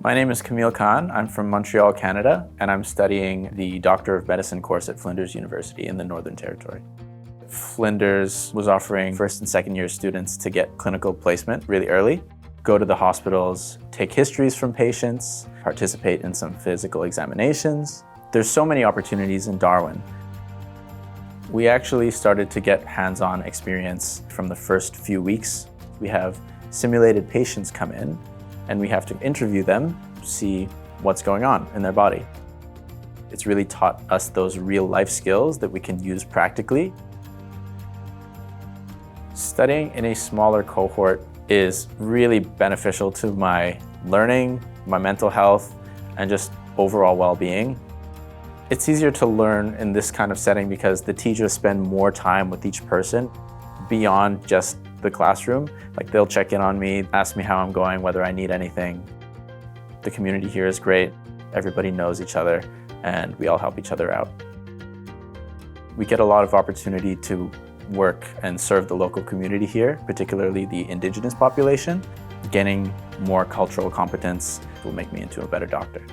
My name is Kameel Khan. I'm from Montreal, Canada, and I'm studying the Doctor of Medicine course at Flinders University in the Northern Territory. Flinders was offering first and second year students to get clinical placement really early, go to the hospitals, take histories from patients, participate in some physical examinations. There's so many opportunities in Darwin. We actually started to get hands-on experience from the first few weeks. We have simulated patients come in, and we have to interview them, see what's going on in their body. It's really taught us those real life skills that we can use practically. Studying in a smaller cohort is really beneficial to my learning, my mental health, and just overall well-being. It's easier to learn in this kind of setting because the teachers spend more time with each person beyond just the classroom. Like, they'll check in on me, ask me how I'm going, whether I need anything. The community here is great. Everybody knows each other and we all help each other out. We get a lot of opportunity to work and serve the local community here, particularly the Indigenous population. Gaining more cultural competence will make me into a better doctor.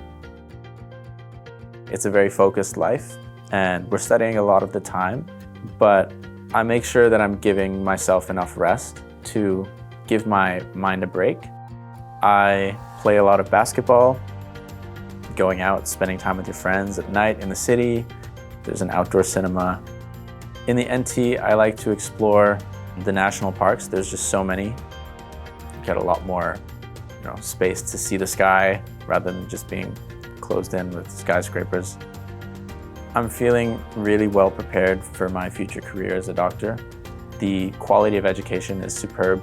It's a very focused life and we're studying a lot of the time, but I make sure that I'm giving myself enough rest to give my mind a break. I play a lot of basketball, going out, spending time with your friends at night in the city. There's an outdoor cinema. In the NT, I like to explore the national parks. There's just so many. You get a lot more, space to see the sky rather than just being closed in with skyscrapers. I'm feeling really well prepared for my future career as a doctor. The quality of education is superb,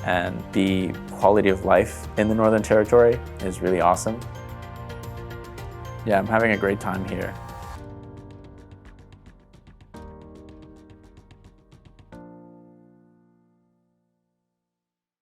and the quality of life in the Northern Territory is really awesome. Yeah, I'm having a great time here.